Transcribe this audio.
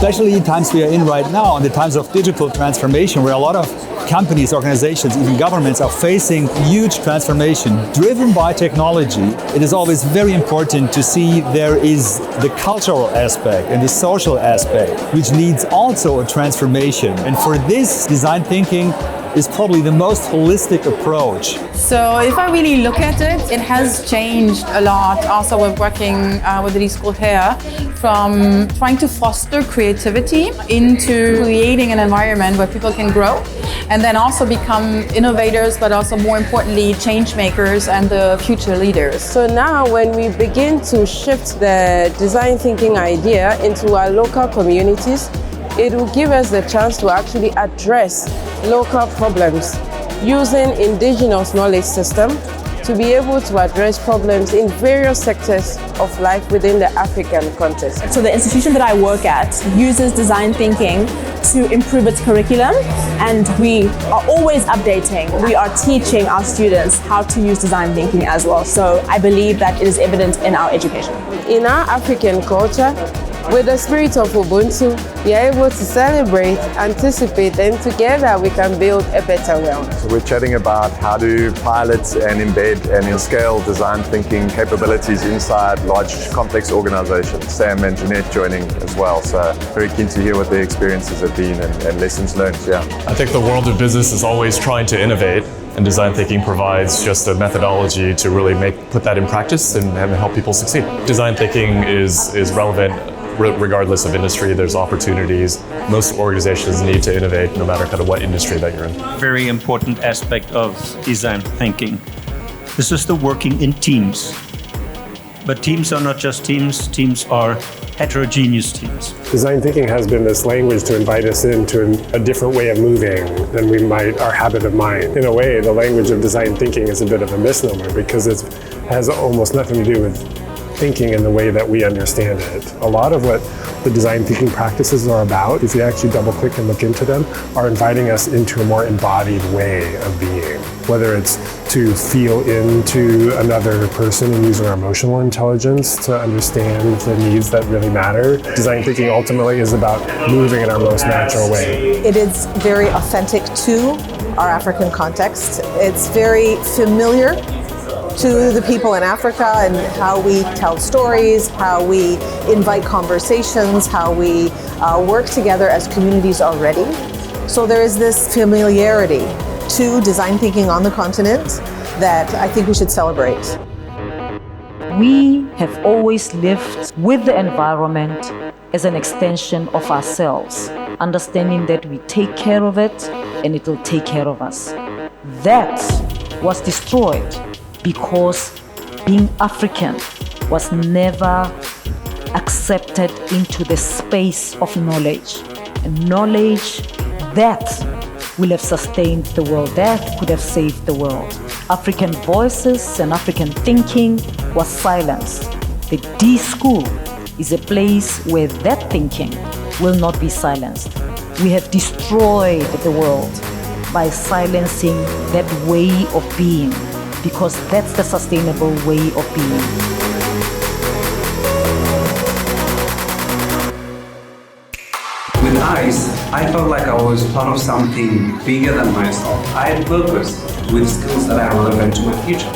especially in times we are in right now, in the times of digital transformation, where a lot of companies, organizations, even governments are facing huge transformation driven by technology. It is always very important to see there is the cultural aspect and the social aspect, which needs also a transformation. And for this, design thinking is probably the most holistic approach. So if I really look at it, it has changed a lot. Also with working with the school here, from trying to foster creativity into creating an environment where people can grow and then also become innovators, but also more importantly, change makers and the future leaders. So now when we begin to shift the design thinking idea into our local communities, it will give us the chance to actually address local problems using indigenous knowledge system to be able to address problems in various sectors of life within the African context. So the institution that I work at uses design thinking to improve its curriculum, and we are always updating. We are teaching our students how to use design thinking as well. So I believe that it is evident in our education. In our African culture, with the spirit of Ubuntu, we are able to celebrate, anticipate, and together we can build a better world. So we're chatting about how to pilot and embed and scale design thinking capabilities inside large, complex organizations. Sam and Jeanette joining as well, so very keen to hear what their experiences have been and lessons learned. Yeah. I think the world of business is always trying to innovate, and design thinking provides just a methodology to really put that in practice and help people succeed. Design thinking is relevant regardless of industry. There's opportunities. Most organizations need to innovate no matter kind of what industry that you're in. Very important aspect of design thinking. This is the working in teams. But teams are not just teams, teams are heterogeneous teams. Design thinking has been this language to invite us into a different way of moving than we might, our habit of mind. In a way, the language of design thinking is a bit of a misnomer because it has almost nothing to do with thinking in the way that we understand it. A lot of what the design thinking practices are about, if you actually double click and look into them, are inviting us into a more embodied way of being. Whether it's to feel into another person and using our emotional intelligence to understand the needs that really matter. Design thinking ultimately is about moving in our most natural way. It is very authentic to our African context. It's very familiar to the people in Africa and how we tell stories, how we invite conversations, how we work together as communities already. So there is this familiarity to design thinking on the continent that I think we should celebrate. We have always lived with the environment as an extension of ourselves, understanding that we take care of it and it will take care of us. That was destroyed because being African was never accepted into the space of knowledge. And knowledge that will have sustained the world, that could have saved the world. African voices and African thinking was silenced. The D School is a place where that thinking will not be silenced. We have destroyed the world by silencing that way of being, because that's the sustainable way of being. With ICE, I felt like I was part of something bigger than myself. I had purpose with skills that are relevant to my future.